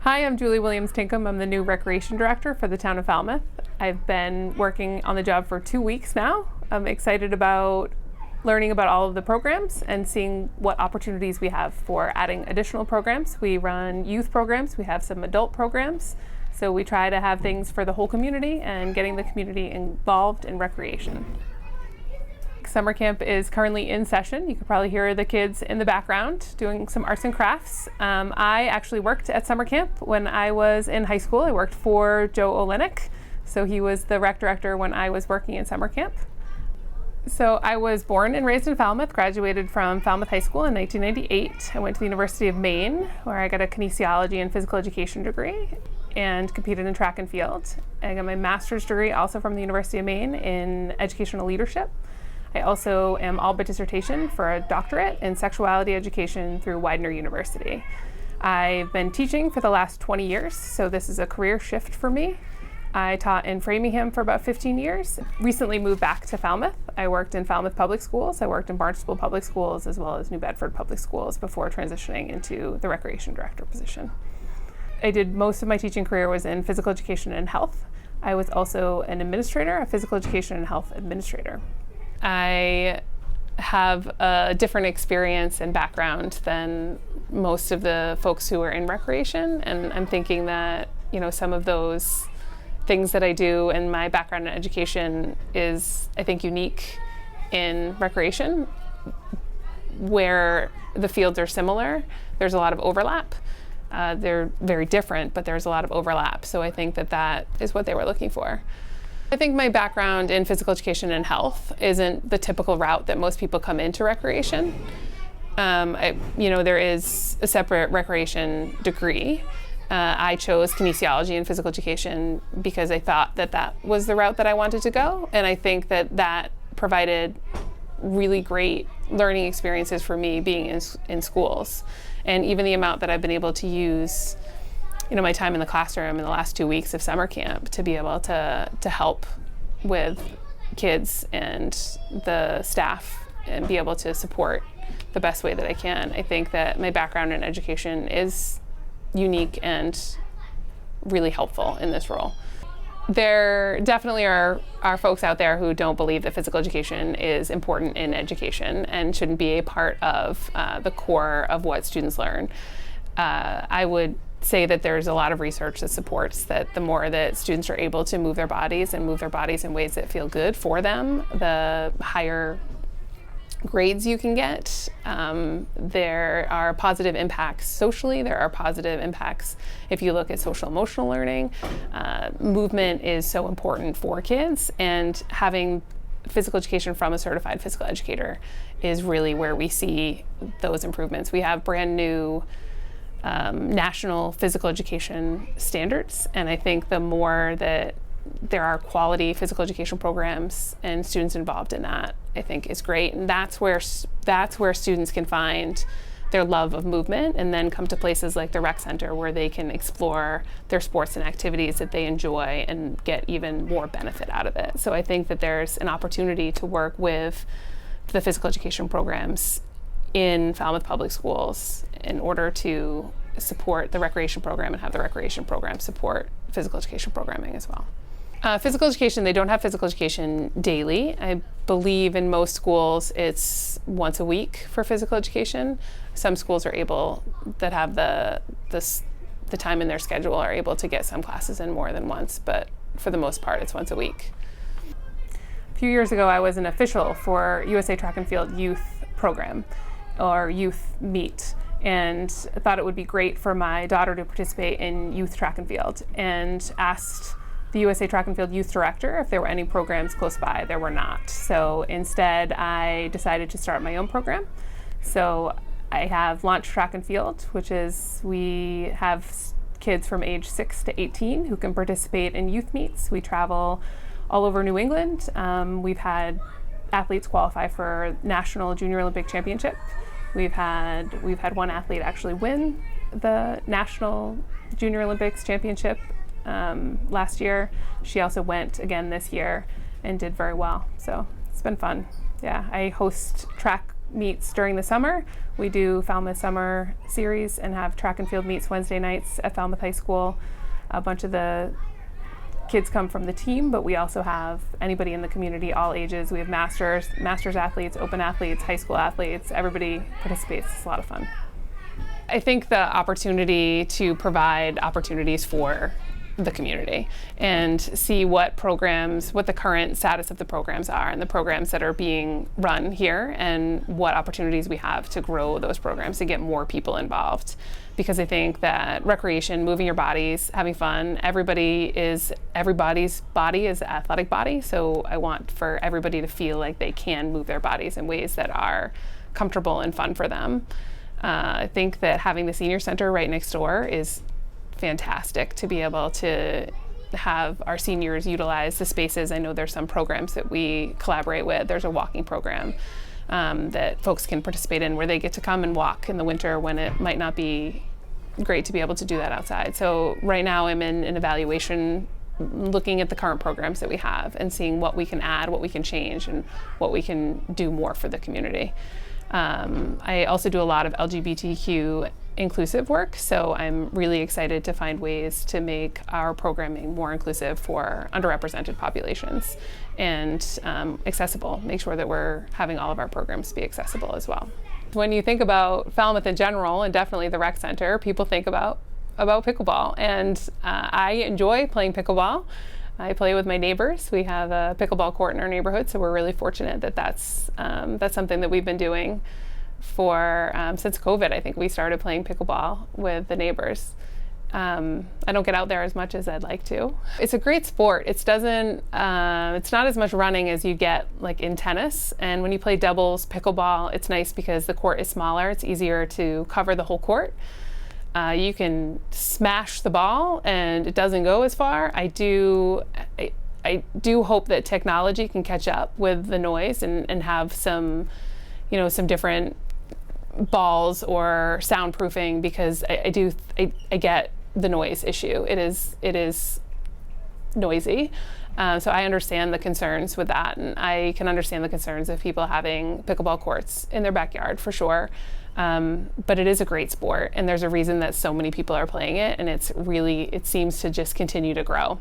Hi, I'm Julie Williams-Tinkham. I'm the new Recreation Director for the town of Falmouth. I've been working on the job for 2 weeks now. I'm excited about learning about all of the programs and seeing what opportunities we have for adding additional programs. We run youth programs, we have some adult programs, so we try to have things for the whole community and getting the community involved in recreation. Summer camp is currently in session. You can probably hear the kids in the background doing some arts and crafts. I actually worked at summer camp when I was in high school. I worked for Joe Olenek, so he was the rec director when I was working in summer camp. So I was born and raised in Falmouth, graduated from Falmouth High School in 1998. I went to the University of Maine, where I got a kinesiology and physical education degree and competed in track and field. I got my master's degree also from the University of Maine in educational leadership. I also am all but dissertation for a doctorate in sexuality education through Widener University. I've been teaching for the last 20 years, so this is a career shift for me. I taught in Framingham for about 15 years. Recently moved back to Falmouth. I worked in Falmouth Public Schools. I worked in Barnstable Public Schools as well as New Bedford Public Schools before transitioning into the Recreation Director position. I did most of my teaching career was in physical education and health. I was also an administrator, a physical education and health administrator. I have a different experience and background than most of the folks who are in recreation, and I'm thinking that, some of those things that I do and my background in education is, I think, unique in recreation, where the fields are similar. There's a lot of overlap. They're very different, but there's a lot of overlap. So I think that is what they were looking for. I think my background in physical education and health isn't the typical route that most people come into recreation. There is a separate recreation degree. I chose kinesiology and physical education because I thought that was the route that I wanted to go. And I think that provided really great learning experiences for me being in schools. And even the amount that I've been able to use my time in the classroom in the last 2 weeks of summer camp to be able to help with kids and the staff and be able to support the best way that I can. I think that my background in education is unique and really helpful in this role. There definitely are folks out there who don't believe that physical education is important in education and shouldn't be a part of the core of what students learn. I would say that there's a lot of research that supports that the more that students are able to move their bodies and move their bodies in ways that feel good for them, the higher grades you can get. There are positive impacts socially. There are positive impacts if you look at social emotional learning. Movement is so important for kids, and having physical education from a certified physical educator is really where we see those improvements. We have brand new national physical education standards, and I think the more that there are quality physical education programs and students involved in that, I think is great. And that's where students can find their love of movement and then come to places like the rec center where they can explore their sports and activities that they enjoy and get even more benefit out of it. So I think that there's an opportunity to work with the physical education programs in Falmouth Public Schools in order to support the recreation program and have the recreation program support physical education programming as well. Physical education, they don't have physical education daily. I believe in most schools it's once a week for physical education. Some schools are able, that have the time in their schedule, are able to get some classes in more than once, but for the most part it's once a week. A few years ago I was an official for USA Track and Field youth program or youth meet, and I thought it would be great for my daughter to participate in youth track and field, and asked the USA Track and Field youth director if there were any programs close by. There were not. So instead I decided to start my own program. So I have launched Track and Field, which is, we have kids from age 6 to 18 who can participate in youth meets. We travel all over New England. We've had athletes qualify for National Junior Olympic Championship. We've had one athlete actually win the National Junior Olympics Championship last year. She also went again this year and did very well. So it's been fun. Yeah, I host track meets during the summer. We do Falmouth Summer Series and have track and field meets Wednesday nights at Falmouth High School. A bunch of the kids come from the team, but we also have anybody in the community, all ages. We have masters athletes, open athletes, high school athletes. Everybody participates. It's a lot of fun. I think the opportunity to provide opportunities for the community and see what the current status of the programs are and the programs that are being run here and what opportunities we have to grow those programs to get more people involved. Because I think that recreation, moving your bodies, having fun, everybody's body is an athletic body. So I want for everybody to feel like they can move their bodies in ways that are comfortable and fun for them. I think that having the senior center right next door is fantastic to be able to have our seniors utilize the spaces. I know there's some programs that we collaborate with. There's a walking program that folks can participate in where they get to come and walk in the winter when it might not be great to be able to do that outside. So right now I'm in an evaluation looking at the current programs that we have and seeing what we can add, what we can change, and what we can do more for the community. I also do a lot of LGBTQ inclusive work, so I'm really excited to find ways to make our programming more inclusive for underrepresented populations and accessible, make sure that we're having all of our programs be accessible as well. When you think about Falmouth in general, and definitely the rec center, people think about pickleball, and I enjoy playing pickleball. I play with my neighbors. We have a pickleball court in our neighborhood, so we're really fortunate that that's something that we've been doing for since COVID. I think we started playing pickleball with the neighbors. I don't get out there as much as I'd like to. It's a great sport. It's not as much running as you get like in tennis. And when you play doubles pickleball, it's nice because the court is smaller. It's easier to cover the whole court. You can smash the ball and it doesn't go as far. I do hope that technology can catch up with the noise and have some different balls or soundproofing, because I get the noise issue. It is noisy. So I understand the concerns with that, and I can understand the concerns of people having pickleball courts in their backyard for sure. But it is a great sport, and there's a reason that so many people are playing it, and it seems to just continue to grow.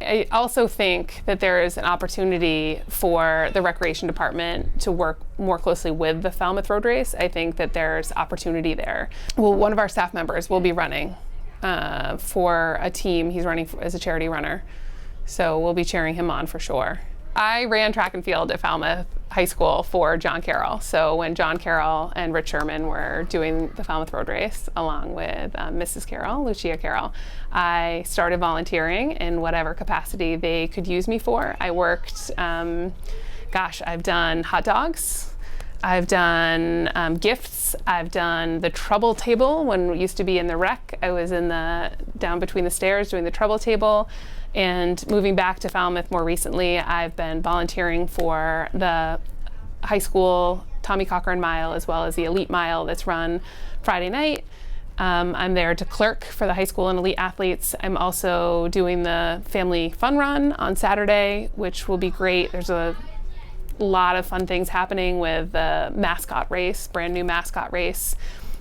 I also think that there is an opportunity for the recreation department to work more closely with the Falmouth Road Race. I think that there's opportunity there. Well, one of our staff members will be running for a team. He's running as a charity runner, so we'll be cheering him on for sure. I ran track and field at Falmouth High School for John Carroll. So when John Carroll and Rich Sherman were doing the Falmouth Road Race, along with Mrs. Carroll, Lucia Carroll, I started volunteering in whatever capacity they could use me for. I worked, I've done hot dogs. I've done gifts. I've done the trouble table when we used to be in the rec. I was down between the stairs doing the trouble table. And moving back to Falmouth more recently, I've been volunteering for the high school Tommy Cochran Mile, as well as the Elite Mile that's run Friday night. I'm there to clerk for the high school and elite athletes. I'm also doing the family fun run on Saturday, which will be great. There's a lot of fun things happening with the mascot race, brand new mascot race.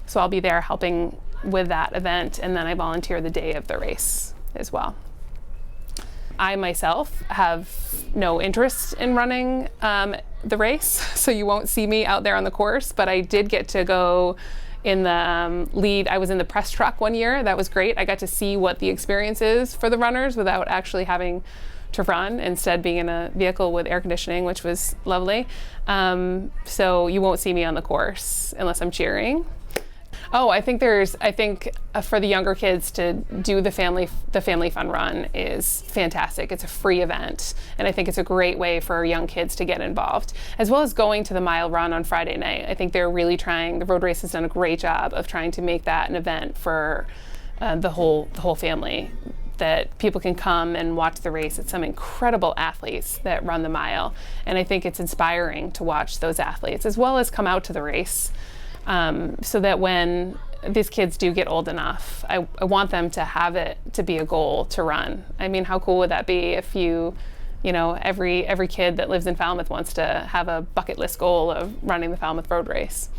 So I'll be there helping with that event, and then I volunteer the day of the race as well. I myself have no interest in running the race, so you won't see me out there on the course, but I did get to go in the lead. I was in the press truck one year. That was great. I got to see what the experience is for the runners without actually having to run, instead being in a vehicle with air conditioning, which was lovely. So you won't see me on the course unless I'm cheering. Oh, I think for the younger kids to do the family fun run is fantastic. It's a free event, and I think it's a great way for young kids to get involved, as well as going to the mile run on Friday night. I think they're really trying. The road race has done a great job of trying to make that an event for the whole family, that people can come and watch the race. It's some incredible athletes that run the mile, and I think it's inspiring to watch those athletes as well as come out to the race. So that when these kids do get old enough, I want them to have it to be a goal to run. I mean, how cool would that be if you You know, every kid that lives in Falmouth wants to have a bucket list goal of running the Falmouth Road Race,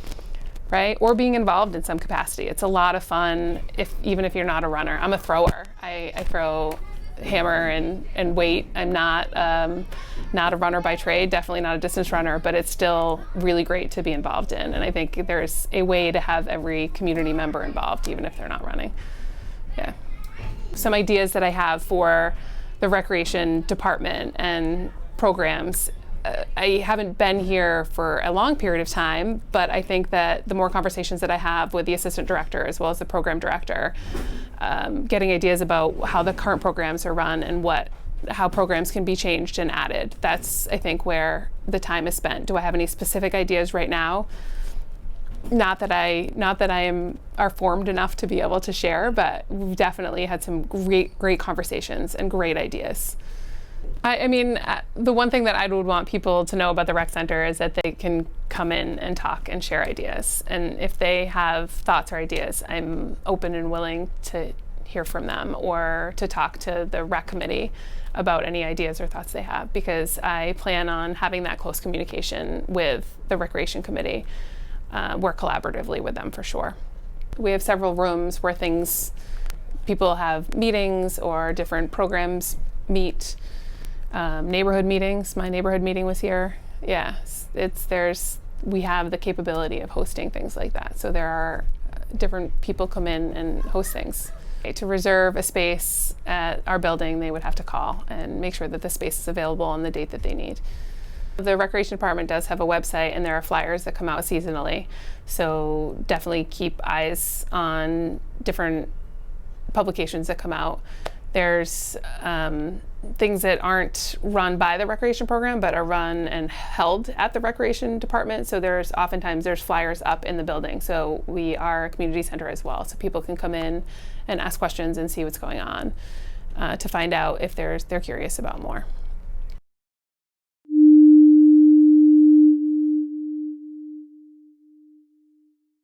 right? Or being involved in some capacity. It's a lot of fun, even if you're not a runner. I'm a thrower. I throw hammer and weight. I'm not a runner by trade, definitely not a distance runner, but it's still really great to be involved in. And I think there's a way to have every community member involved, even if they're not running. Yeah. Some ideas that I have for the recreation department and programs. I haven't been here for a long period of time, but I think that the more conversations that I have with the assistant director as well as the program director, getting ideas about how the current programs are run and how programs can be changed and added. That's, I think, where the time is spent. Do I have any specific ideas right now? Not that I are formed enough to be able to share, but we've definitely had some great conversations and great ideas. I mean, the one thing that I would want people to know about the rec center is that they can come in and talk and share ideas. And if they have thoughts or ideas, I'm open and willing to hear from them or to talk to the rec committee about any ideas or thoughts they have, because I plan on having that close communication with the recreation committee. Work collaboratively with them for sure. We have several rooms where people have meetings or different programs meet. Neighborhood meetings. My neighborhood meeting was here. Yeah, we have the capability of hosting things like that. So there are different people come in and host things. To reserve a space at our building, they would have to call and make sure that the space is available on the date that they need. The recreation department does have a website, and there are flyers that come out seasonally. So definitely keep eyes on different publications that come out. There's things that aren't run by the recreation program, but are run and held at the recreation department. So oftentimes there's flyers up in the building. So we are a community center as well. So people can come in and ask questions and see what's going on to find out if they're curious about more.